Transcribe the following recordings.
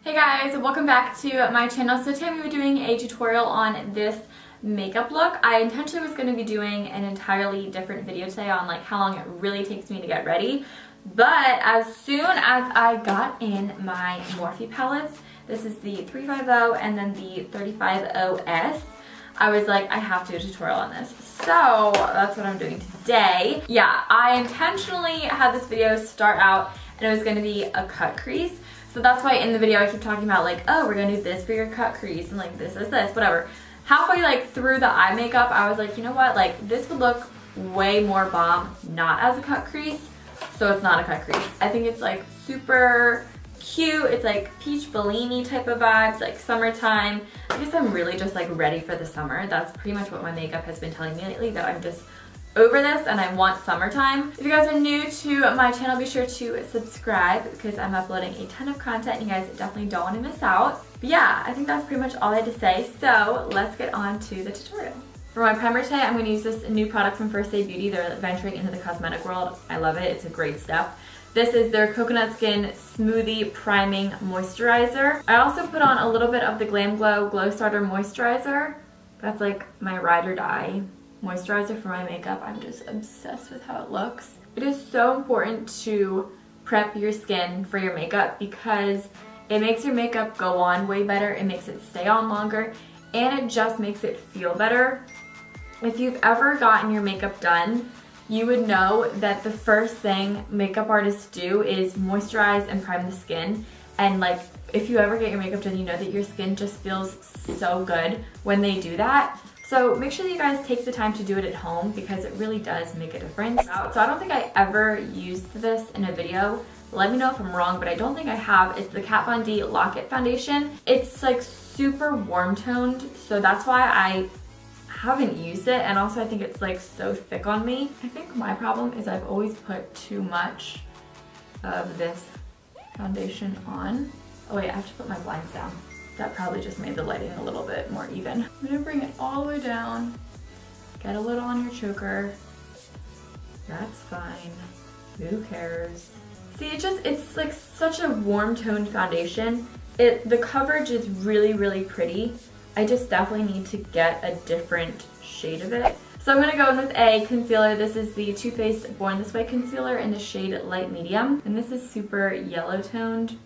Hey guys, welcome back to my channel. So today I'm going to be doing a tutorial on this makeup look. I intentionally was going to be doing an entirely different video today on like how long it really takes me to get ready. But as soon as I got in my Morphe palettes, this is the 35O and then the 35OS, I was like, I have to do a tutorial on this. So that's what I'm doing today. Yeah, I intentionally had this video start out and it was going to be a cut crease. So that's why in the video I keep talking about like, oh, we're gonna do this for your cut crease and like this is this, whatever. Halfway like through the eye makeup, I was like, you know what, like this would look way more bomb not as a cut crease, so it's not a cut crease. I think it's like super cute. It's like peach Bellini type of vibes, like summertime. I guess I'm really just like ready for the summer. That's pretty much what my makeup has been telling me lately, that I'm just over this and I want summertime. If you guys are new to my channel, be sure to subscribe because I'm uploading a ton of content and you guys definitely don't want to miss out. But yeah, I think that's pretty much all I had to say, so let's get on to the tutorial. For my primer today, I'm going to use this new product from First Aid Beauty. They're venturing into the cosmetic world. I love it. It's a great step. This is their Coconut Skin Smoothie Priming Moisturizer. I also put on a little bit of the Glam Glow Glow Starter Moisturizer. That's like my ride or die moisturizer for my makeup. I'm just obsessed with how it looks. It is so important to prep your skin for your makeup because it makes your makeup go on way better, it makes it stay on longer, and it just makes it feel better. If you've ever gotten your makeup done, you would know that the first thing makeup artists do is moisturize and prime the skin. And like, if you ever get your makeup done, you know that your skin just feels so good when they do that. So make sure that you guys take the time to do it at home because it really does make a difference. So I don't think I ever used this in a video. Let me know if I'm wrong, but I don't think I have. It's the Kat Von D Lock It Foundation. It's like super warm toned, so that's why I haven't used it, and also I think it's like so thick on me. I think my problem is I've always put too much of this foundation on. Oh wait, I have to put my blinds down. That probably just made the lighting a little bit more even. I'm gonna bring it all the way down, get a little on your choker. That's fine, who cares? See, it's like such a warm toned foundation. The coverage is really, really pretty. I just definitely need to get a different shade of it. So I'm gonna go in with a concealer. This is the Too Faced Born This Way concealer in the shade Light Medium. And this is super yellow toned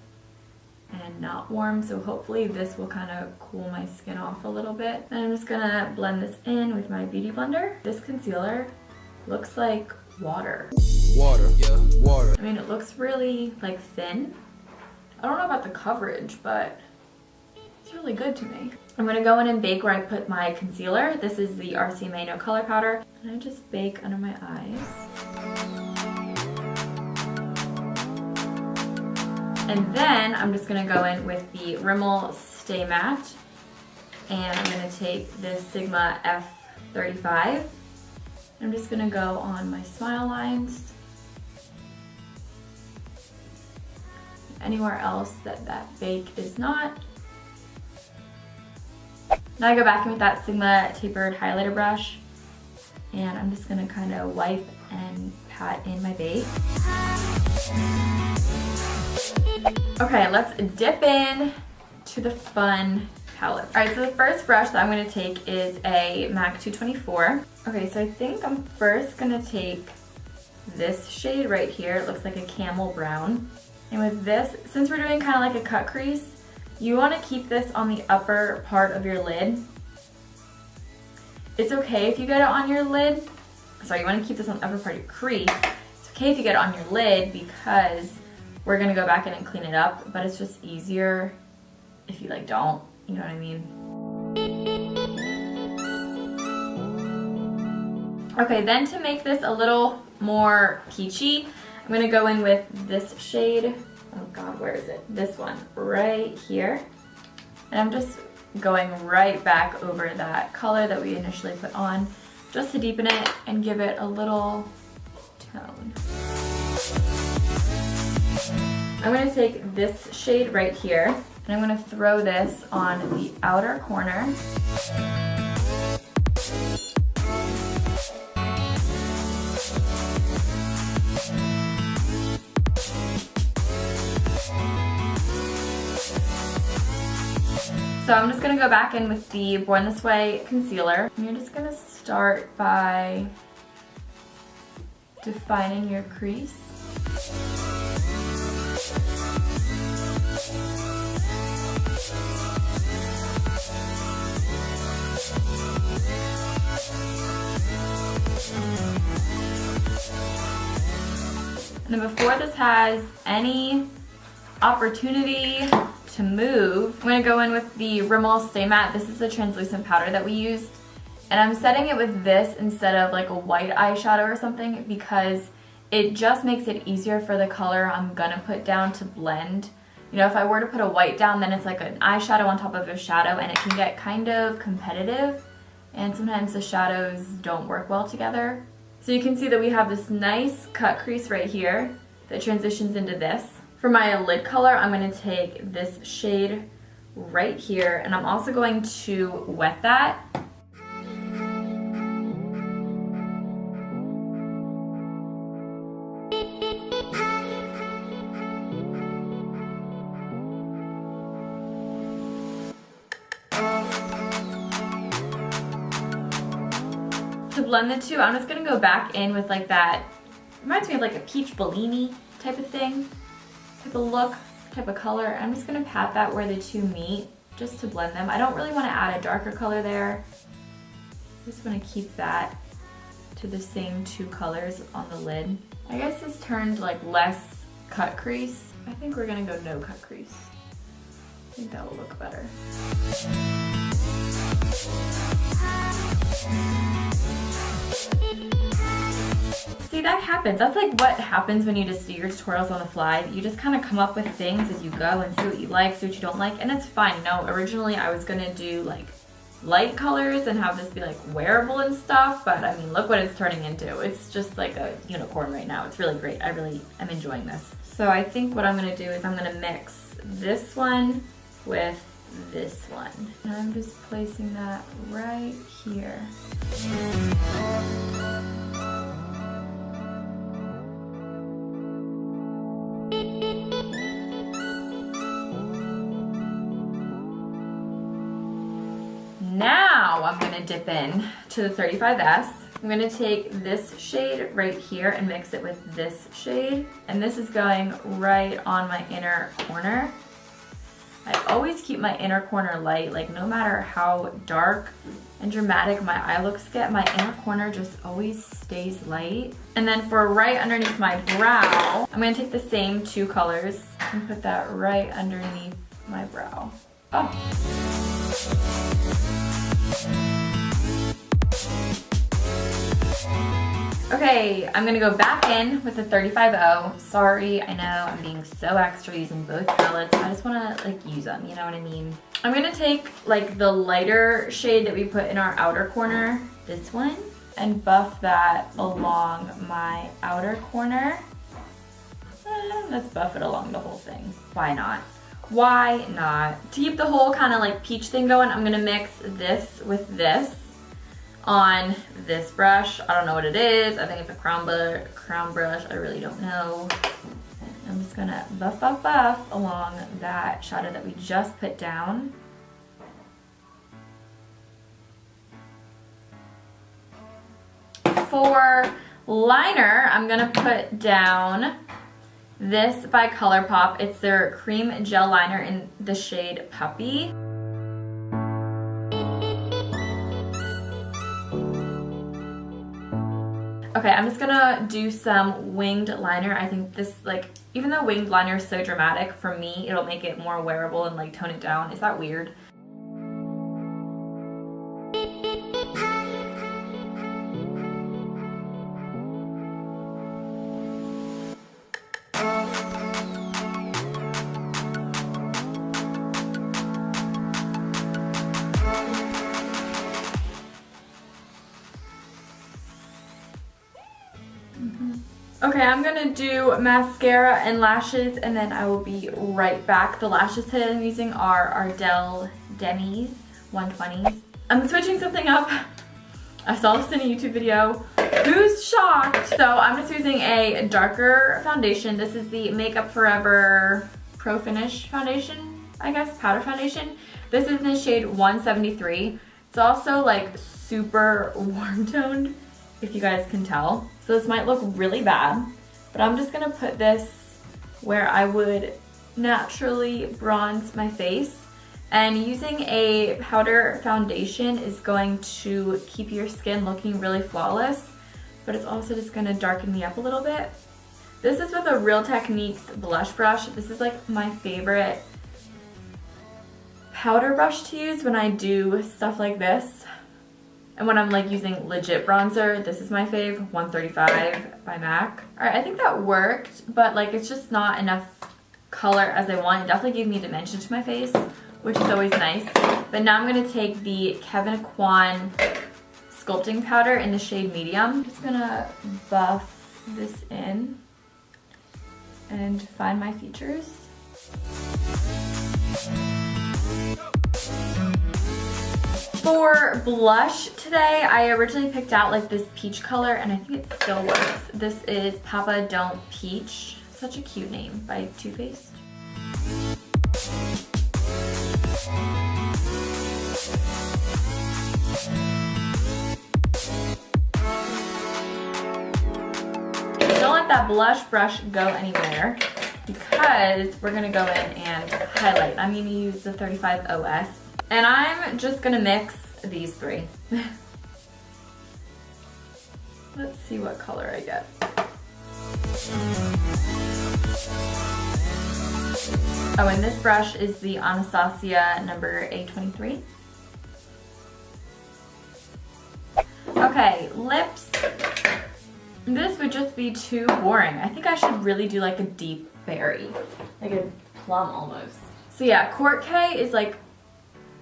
and not warm, so hopefully this will kind of cool my skin off a little bit. And I'm just gonna blend this in with my beauty blender. This concealer looks like water. Water, yeah, water. I mean, it looks really like thin. I don't know about the coverage, but it's really good to me. I'm gonna go in and bake where I put my concealer. This is the RCMA No Color Powder. And I just bake under my eyes. And then I'm just gonna go in with the Rimmel Stay Matte. And I'm gonna take this Sigma F35. I'm just gonna go on my smile lines. Anywhere else that bake is not. Now I go back in with that Sigma tapered highlighter brush. And I'm just gonna kind of wipe and pat in my bake. Okay, let's dip in to the fun palette. All right, so the first brush that I'm gonna take is a MAC 224. Okay, so I think I'm first gonna take this shade right here. It looks like a camel brown. And with this, since we're doing kind of like a cut crease, you wanna keep this on the upper part of your lid. It's okay if you get it on your lid. Sorry, you wanna keep this on the upper part of your crease. It's okay if you get it on your lid because we're gonna go back in and clean it up, but it's just easier if you like don't, you know what I mean? Okay, then to make this a little more peachy, I'm gonna go in with this shade. Oh God, where is it? This one, right here. And I'm just going right back over that color that we initially put on, just to deepen it and give it a little tone. I'm gonna take this shade right here and I'm gonna throw this on the outer corner. So I'm just gonna go back in with the Born This Way concealer. And you're just gonna start by defining your crease. And then before this has any opportunity to move, I'm gonna go in with the Rimmel Stay Matte. This is a translucent powder that we used. And I'm setting it with this instead of like a white eyeshadow or something because it just makes it easier for the color I'm gonna put down to blend. You know, if I were to put a white down, then it's like an eyeshadow on top of a shadow and it can get kind of competitive. And sometimes the shadows don't work well together. So you can see that we have this nice cut crease right here that transitions into this. For my lid color, I'm going to take this shade right here, and I'm also going to wet that. To blend the two, I'm just gonna go back in with like that, reminds me of like a peach Bellini type of thing, type of look, type of color. I'm just gonna pat that where the two meet just to blend them. I don't really wanna add a darker color there. I just wanna keep that to the same two colors on the lid. I guess this turned like less cut crease. I think we're gonna go no cut crease. I think that will look better. See, that happens. That's like what happens when you just do your tutorials on the fly. You just kind of come up with things as you go and see what you like, see what you don't like, and it's fine. You know, originally I was gonna do like light colors and have this be like wearable and stuff, but I mean, look what it's turning into. It's just like a unicorn right now. It's really great. I really am enjoying this. So I think what I'm gonna do is I'm gonna mix this one with this one. And I'm just placing that right here. Now I'm gonna dip in to the 35S. I'm gonna take this shade right here and mix it with this shade. And this is going right on my inner corner. I always keep my inner corner light, like no matter how dark and dramatic my eye looks get, my inner corner just always stays light. And then for right underneath my brow, I'm gonna take the same two colors and put that right underneath my brow. Oh. Okay, I'm gonna go back in with the 35O. Sorry, I know I'm being so extra using both palettes. I just wanna like use them, you know what I mean? I'm gonna take like the lighter shade that we put in our outer corner, this one, and buff that along my outer corner. Let's buff it along the whole thing. Why not? Why not? To keep the whole kind of like peach thing going, I'm gonna mix this with this on this brush. I don't know what it is. I think it's a crown brush. I really don't know. I'm just gonna buff, buff, buff along that shadow that we just put down. For liner, I'm gonna put down this by ColourPop. It's their cream gel liner in the shade Puppy. Okay, I'm just gonna do some winged liner. I think this, like, even though winged liner is so dramatic, for me, it'll make it more wearable and like tone it down. Is that weird? Okay, I'm gonna do mascara and lashes and then I will be right back. The lashes that I'm using are Ardell Demis 120s. I'm switching something up. I saw this in a YouTube video. Who's shocked? So I'm just using a darker foundation. This is the Makeup Forever Pro Finish foundation. I guess, powder foundation. This is in the shade 173. It's also like super warm toned, if you guys can tell. So this might look really bad, but I'm just gonna put this where I would naturally bronze my face. And using a powder foundation is going to keep your skin looking really flawless, but it's also just gonna darken me up a little bit. This is with a Real Techniques blush brush. This is like my favorite powder brush to use when I do stuff like this. And when I'm like using legit bronzer, this is my fave, 135 by MAC. All right, I think that worked, but like it's just not enough color as I want. It definitely gave me dimension to my face, which is always nice. But now I'm gonna take the Kevyn Aucoin sculpting powder in the shade medium. I'm just gonna buff this in and define my features. For blush today, I originally picked out like this peach color and I think it still works. This is Papa Don't Peach. Such a cute name by Too Faced. Don't let that blush brush go anywhere because we're gonna go in and highlight. I'm gonna use the 35OS and I'm just gonna mix these three. Let's see what color I get. Oh, and this brush is the Anastasia number A23. Okay, lips. This would just be too boring. I think I should really do like a deep berry, like a plum almost. So yeah, Court K is like,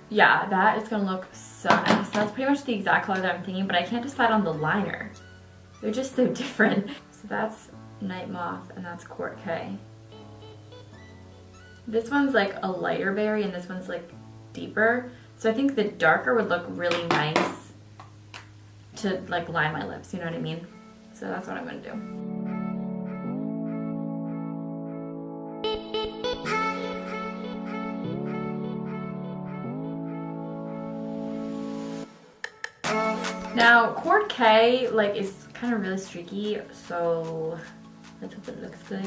yeah, that is gonna look so nice. That's pretty much the exact color that I'm thinking, but I can't decide on the liner. They're just so different. So that's Night Moth and that's Court K. This one's like a lighter berry and this one's like deeper. So I think the darker would look really nice to like line my lips, you know what I mean? So that's what I'm gonna do. Now, Court K like is kind of really streaky, so let's hope it looks good.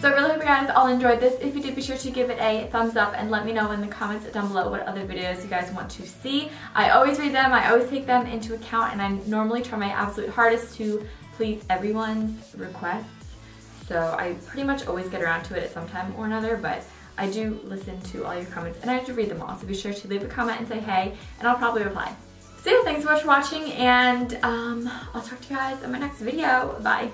So I really hope you guys all enjoyed this. If you did, be sure to give it a thumbs up and let me know in the comments down below what other videos you guys want to see. I always read them, I always take them into account, and I normally try my absolute hardest to please everyone's requests. So I pretty much always get around to it at some time or another, but I do listen to all your comments and I do read them all. So be sure to leave a comment and say hey, and I'll probably reply. So yeah, thanks so much for watching, and I'll talk to you guys in my next video. Bye.